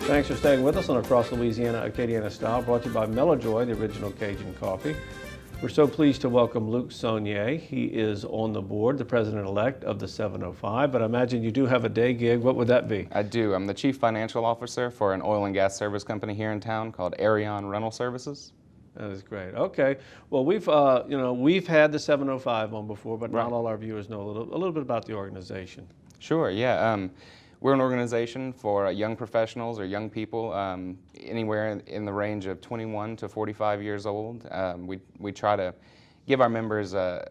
Thanks for staying with us on Across Louisiana, Acadiana Style, brought to you by Melojoy, the original Cajun coffee. We're so pleased to welcome Luke Sonnier. He is on the board, the president-elect of the 705, but I imagine you do have a day gig. What would that be? I do. I'm the chief financial officer for an oil and gas service company here in town called Arion Rental Services. That is great. Okay. Well, we've had the 705 on before, but not all our viewers know a little bit about the organization. Sure. Yeah. We're an organization for young professionals or young people, anywhere in the range of 21 to 45 years old. We try to give our members a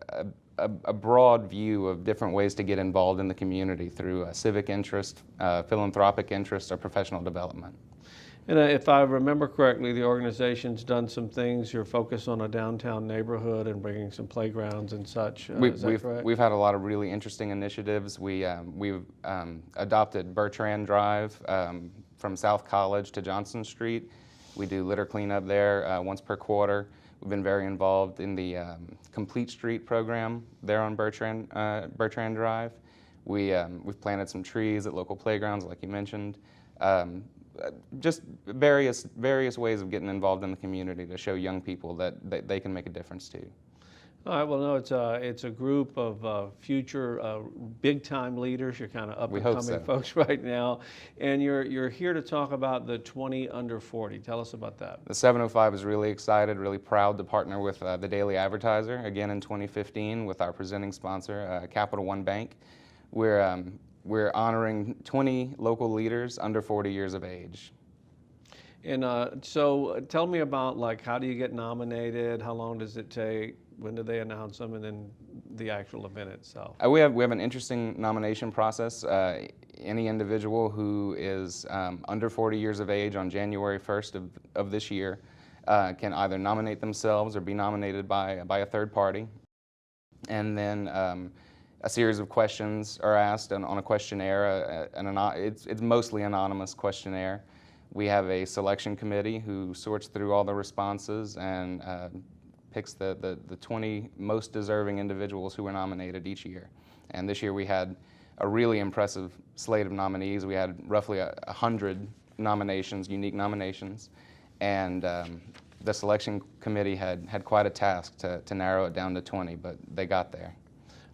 broad view of different ways to get involved in the community through civic interest, philanthropic interest, or professional development. And if I remember correctly, the organization's done some things. You're focused on a downtown neighborhood and bringing some playgrounds and such. Is that correct? We've had a lot of really interesting initiatives. We've adopted Bertrand Drive from South College to Johnson Street. We do litter cleanup there once per quarter. We've been very involved in the Complete Street program there on Bertrand Drive. We've planted some trees at local playgrounds, like you mentioned. Just various ways of getting involved in the community to show young people that they can make a difference too. All right. Well, no, it's a group of future big-time leaders. You're kind of up-and-coming folks right now, and you're here to talk about the 20 under 40. Tell us about that. The 705 is really excited, really proud to partner with the Daily Advertiser again in 2015 with our presenting sponsor, Capital One Bank. We're honoring 20 local leaders under 40 years of age. And so tell me about, like, how do you get nominated? How long does it take? When do they announce them? And then the actual event itself. We have an interesting nomination process. Any individual who is under 40 years of age on January 1st of this year can either nominate themselves or be nominated by a third party. And then a series of questions are asked on a questionnaire. It's mostly anonymous questionnaire. We have a selection committee who sorts through all the responses and picks the 20 most deserving individuals who were nominated each year. And this year we had a really impressive slate of nominees. We had roughly 100 nominations, unique nominations, and the selection committee had quite a task to narrow it down to 20, but they got there.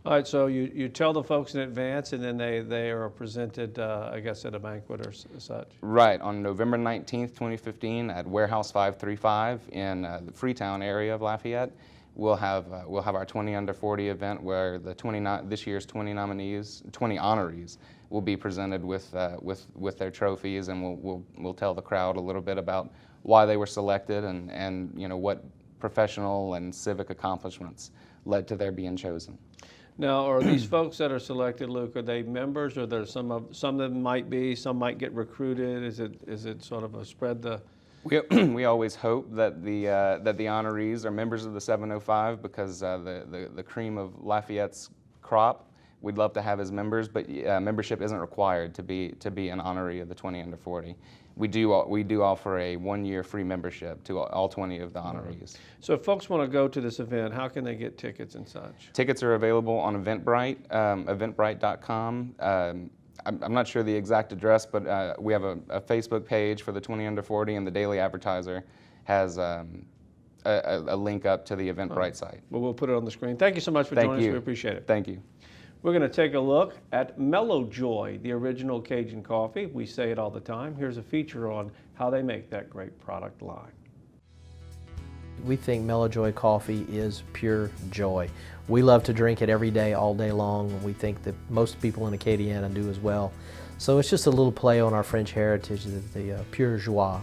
All right, so you tell the folks in advance, and then they are presented, I guess, at a banquet or such. Right, on November 19th, 2015, at Warehouse 535 in the Freetown area of Lafayette, we'll have our 20 under 40 event where this year's 20 honorees will be presented with their trophies, and we'll tell the crowd a little bit about why they were selected and what professional and civic accomplishments led to their being chosen. Now, are these folks that are selected, Luke, are they members, or there's some of them might be, some might get recruited? Is it sort of a spread the? We always hope that the honorees are members of the 705 because the cream of Lafayette's crop we'd love to have as members, but membership isn't required to be an honoree of the 20 under 40. We do offer a 1-year free membership to all 20 of the honorees. So if folks want to go to this event, how can they get tickets and such? Tickets are available on Eventbrite, eventbrite.com. I'm not sure the exact address, but we have a Facebook page for the 20 under 40, and the Daily Advertiser has a link up to the Eventbrite site. Well, we'll put it on the screen. Thank you so much for joining us. We appreciate it. Thank you. We're going to take a look at Melojoy, the original Cajun coffee. We say it all the time. Here's a feature on how they make that great product line. We think Melojoy coffee is pure joy. We love to drink it every day, all day long, and we think that most people in Acadiana do as well. So it's just a little play on our French heritage. The pure joie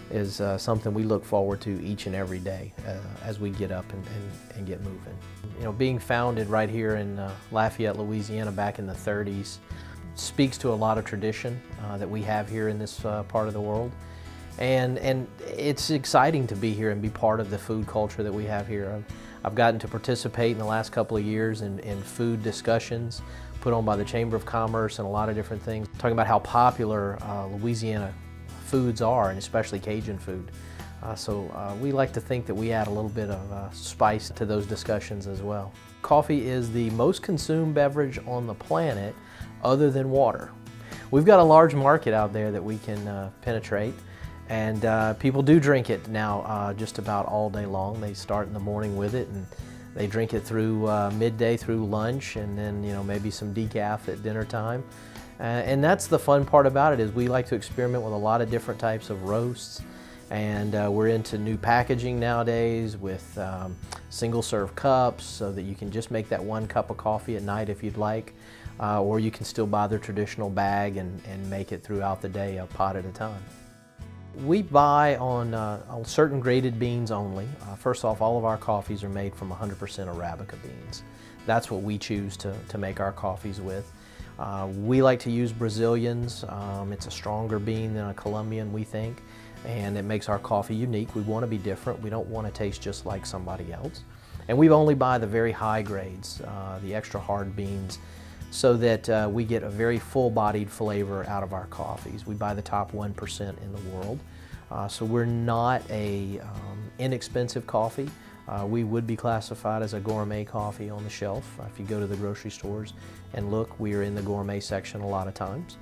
is something we look forward to each and every day as we get up and get moving. You know, being founded right here in Lafayette, Louisiana back in the 30s speaks to a lot of tradition that we have here in this part of the world. And it's exciting to be here and be part of the food culture that we have here. I've gotten to participate in the last couple of years in food discussions put on by the Chamber of Commerce and a lot of different things, talking about how popular Louisiana foods are, and especially Cajun food. So we like to think that we add a little bit of spice to those discussions as well. Coffee is the most consumed beverage on the planet other than water. we've got a large market out there that we can penetrate. And people do drink it now just about all day long. They start in the morning with it, and they drink it through midday through lunch, and then maybe some decaf at dinner time. And that's the fun part about it, is we like to experiment with a lot of different types of roasts. And we're into new packaging nowadays with single serve cups, so that you can just make that 1 cup of coffee at night if you'd like, or you can still buy the traditional bag and make it throughout the day, a pot at a time. We buy on certain graded beans only. First off, all of our coffees are made from 100% Arabica beans. That's what we choose to make our coffees with. We like to use Brazilians. It's a stronger bean than a Colombian, we think, and it makes our coffee unique. We want to be different. We don't want to taste just like somebody else. And we only buy the very high grades, the extra hard beans, so that we get a very full-bodied flavor out of our coffees. We buy the top 1% in the world, so we're not a inexpensive coffee. We would be classified as a gourmet coffee on the shelf. If you go to the grocery stores and look, we are in the gourmet section a lot of times.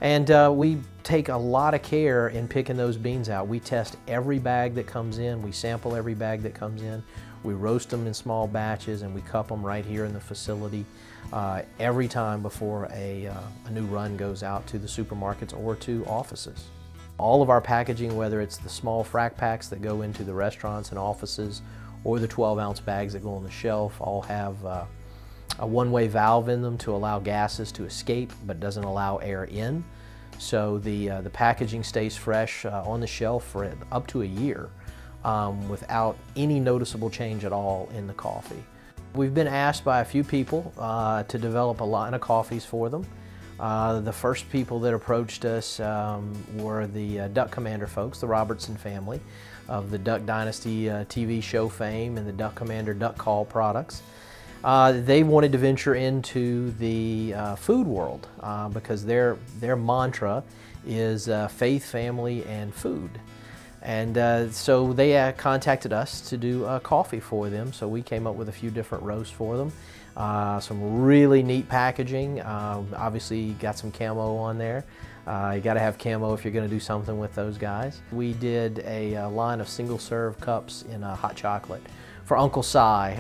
And we take a lot of care in picking those beans out. We test every bag that comes in. We sample every bag that comes in. We roast them in small batches, and we cup them right here in the facility every time before a new run goes out to the supermarkets or to offices. All of our packaging, whether it's the small frac packs that go into the restaurants and offices or the 12-ounce bags that go on the shelf, all have a one-way valve in them to allow gases to escape but doesn't allow air in. So the packaging stays fresh on the shelf for up to a year without any noticeable change at all in the coffee. We've been asked by a few people to develop a line of coffees for them. The first people that approached us were the Duck Commander folks, the Robertson family of the Duck Dynasty TV show fame and the Duck Commander Duck Call products. They wanted to venture into the food world because their mantra is faith, family, and food. And so they contacted us to do coffee for them. So we came up with a few different roasts for them. Some really neat packaging. Obviously got some camo on there. You got to have camo if you're going to do something with those guys. We did a line of single serve cups in hot chocolate for Uncle Si.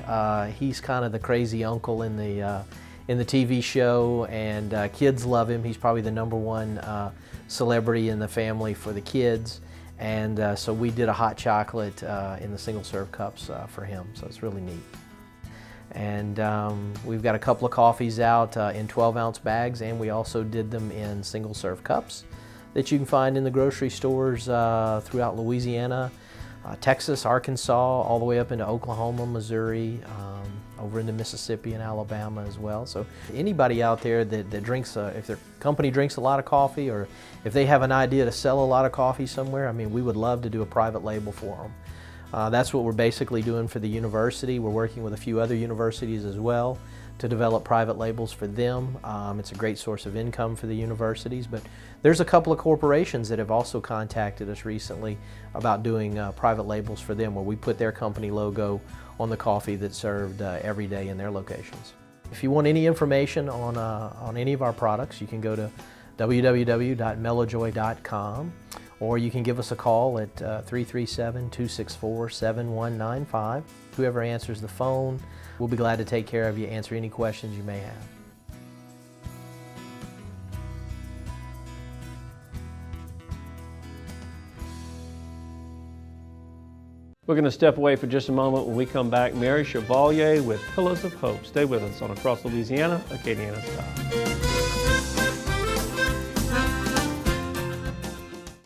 He's kind of the crazy uncle in the TV show, and kids love him. He's probably the #1 celebrity in the family for the kids. And so we did a hot chocolate in the single serve cups for him, so it's really neat. And we've got a couple of coffees out in 12-ounce bags, and we also did them in single serve cups that you can find in the grocery stores throughout Louisiana, Texas, Arkansas, all the way up into Oklahoma, Missouri, over into Mississippi and Alabama as well. So anybody out there that drinks, if their company drinks a lot of coffee, or if they have an idea to sell a lot of coffee somewhere, I mean, we would love to do a private label for them. That's what we're basically doing for the university. We're working with a few other universities as well to develop private labels for them. It's a great source of income for the universities, but there's a couple of corporations that have also contacted us recently about doing private labels for them, where we put their company logo on the coffee that's served every day in their locations. If you want any information on any of our products, you can go to www.melojoy.com, or you can give us a call at 337-264-7195. Whoever answers the phone, we'll be glad to take care of you, answer any questions you may have. We're going to step away for just a moment. When we come back, Mary Chevalier with Pillars of Hope. Stay with us on Across Louisiana, Acadiana Style.